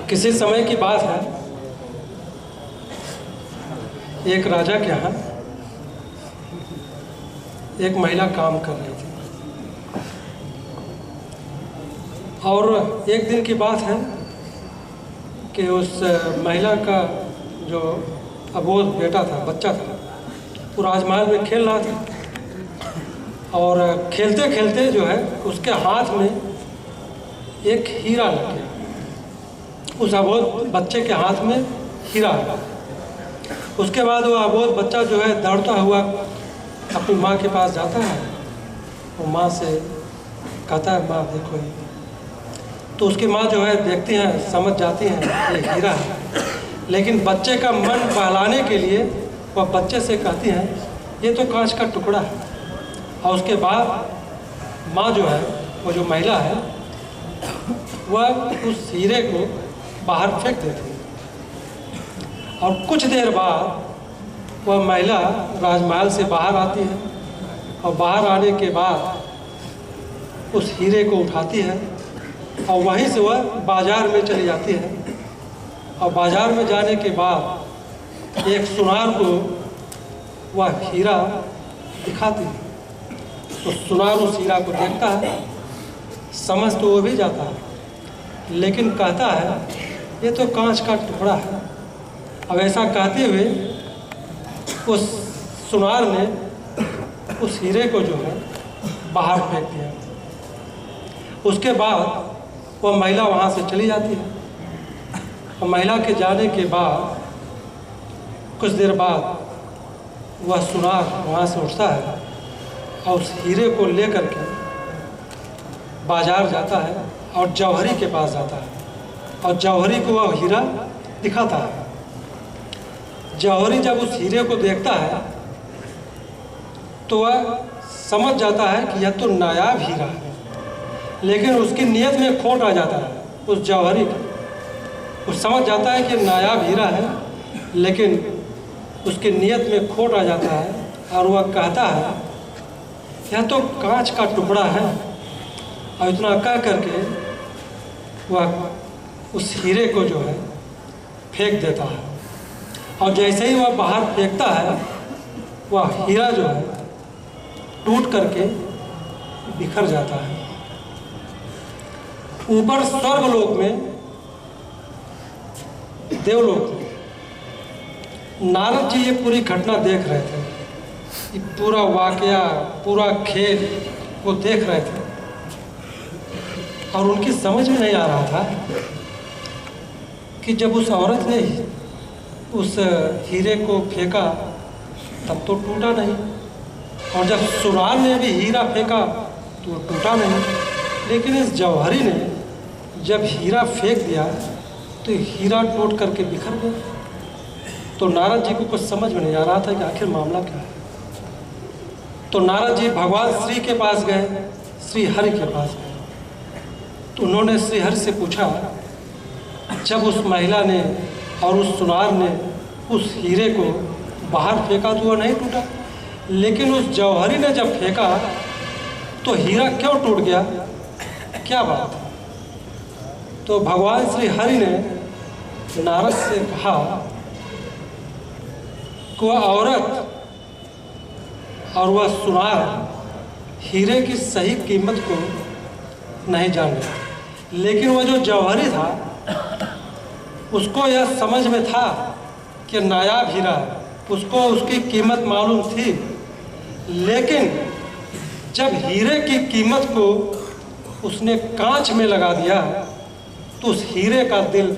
किसी समय की बात है, एक राजा के यहाँ एक महिला काम कर रही थी और एक दिन की बात है कि उस महिला का जो अबोध बेटा था, बच्चा था, वो राजमहल में खेल रहा था और खेलते खेलते जो है उसके हाथ में एक हीरा लग गया। उस अबोध बच्चे के हाथ में हीरा लगा। उसके बाद वो अबोध बच्चा जो है दौड़ता हुआ अपनी माँ के पास जाता है। वो माँ से कहता है, माँ देखो ये। तो उसकी माँ जो है देखती हैं, समझ जाती हैं ये हीरा है, लेकिन बच्चे का मन बहलाने के लिए वह बच्चे से कहती हैं ये तो कांच का टुकड़ा है। और उसके बाद माँ जो है, वो जो महिला है, वह उस हीरे को बाहर फेंक देती है। और कुछ देर बाद वह महिला राजमहल से बाहर आती है और बाहर आने के बाद उस हीरे को उठाती है और वहीं से वह बाज़ार में चली जाती है। और बाज़ार में जाने के बाद एक सुनार को वह हीरा दिखाती है। तो सुनार उस हीरा को देखता है, समझ तो वो भी जाता है, लेकिन कहता है ये तो कांच का टुकड़ा है। अब ऐसा कहते हुए उस सुनार ने उस हीरे को जो है बाहर फेंक दिया। उसके बाद वह महिला वहाँ से चली जाती है। और महिला के जाने के बाद कुछ देर बाद वह सुनार वहाँ से उठता है और उस हीरे को लेकर के बाजार जाता है और जौहरी के पास जाता है और जौहरी को वह हीरा दिखाता है। जौहरी जब उस हीरे को देखता है तो वह समझ जाता है कि यह तो नायाब हीरा है, लेकिन उसकी नीयत में खोट आ जाता है। उस जौहरी को वो समझ जाता है कि नायाब हीरा है, लेकिन उसकी नीयत में खोट आ जाता है और वह कहता है यह तो कांच का टुकड़ा है। और इतना कह करके वह उस हीरे को जो है फेंक देता है। और जैसे ही वह बाहर फेंकता है, वह हीरा जो है टूट करके बिखर जाता है। ऊपर स्वर्गलोक में, देवलोक में नारद जी ये पूरी घटना देख रहे थे। ये पूरा वाकया, पूरा खेल वो देख रहे थे और उनकी समझ में नहीं आ रहा था कि जब उस औरत ने उस हीरे को फेंका तब तो टूटा नहीं, और जब सुनार ने भी हीरा फेंका तो टूटा नहीं, लेकिन इस जौहरी ने जब हीरा फेंक दिया तो हीरा टूट करके बिखर गया। तो नारद जी को कुछ समझ में नहीं आ रहा था कि आखिर मामला क्या है। तो नारद जी भगवान श्री के पास गए, श्री हरि के पास गए। तो उन्होंने श्री हरि से पूछा, जब उस महिला ने और उस सुनार ने उस हीरे को बाहर फेंका तो वह नहीं टूटा, लेकिन उस जौहरी ने जब फेंका तो हीरा क्यों टूट गया, क्या बात है। तो भगवान श्री हरि ने नारद से कहा कि वह औरत और वह सुनार हीरे की सही कीमत को नहीं जान रहे, लेकिन वह जो जौहरी था उसको यह समझ में था कि नायाब हीरा है, उसको उसकी कीमत मालूम थी। लेकिन जब हीरे की कीमत को उसने कांच में लगा दिया तो उस हीरे का दिल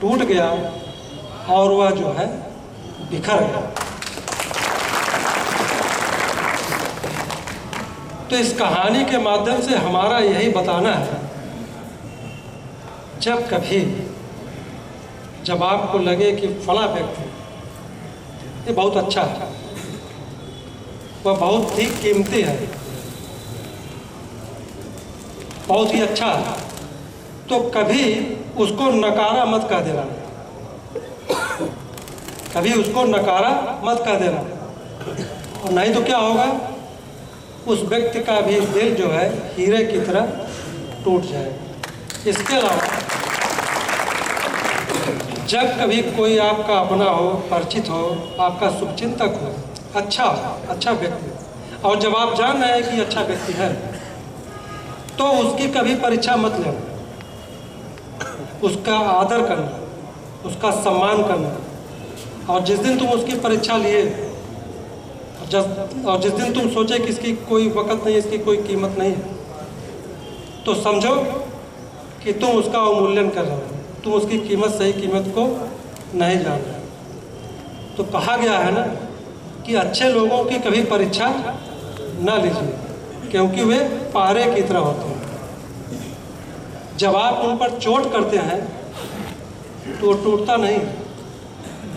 टूट गया और वह जो है बिखर गया। तो इस कहानी के माध्यम से हमारा यही बताना है, जब आपको लगे कि फला व्यक्ति ये बहुत अच्छा है, वह बहुत ही कीमती है, बहुत ही अच्छा है, तो कभी उसको नकारा मत कह देना, कभी उसको नकारा मत कह देना। और नहीं तो क्या होगा, उस व्यक्ति का भी दिल जो है हीरे की तरह टूट जाएगा। इसके अलावा जब कभी कोई आपका अपना हो, परिचित हो, आपका शुभचिंतक हो, अच्छा व्यक्ति, और जब आप जान रहे हैं कि अच्छा व्यक्ति है, तो उसकी कभी परीक्षा मत लेना। उसका आदर करना, उसका सम्मान करना, और जिस दिन तुम उसकी परीक्षा लिए और जिस दिन तुम सोचे कि इसकी कोई वक़्त नहीं, इसकी कोई कीमत नहीं, तो समझो कि तुम उसका अवमूल्यन कर रहे हो, तुम उसकी कीमत, सही कीमत को नहीं जान रहे। तो कहा गया है ना कि अच्छे लोगों की कभी परीक्षा न लीजिए, क्योंकि वे पारे की तरह होते हैं। जब आप उन पर चोट करते हैं तो वो टूटता नहीं,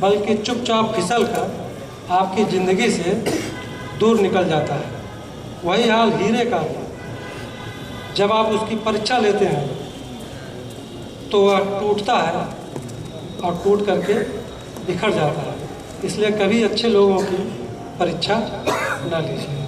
बल्कि चुपचाप फिसल कर आपकी ज़िंदगी से दूर निकल जाता है। वही हाल हीरे का है। जब आप उसकी परीक्षा लेते हैं तो वह टूटता है और टूट करके बिखर जाता है। इसलिए कभी अच्छे लोगों की परीक्षा न लीजिए।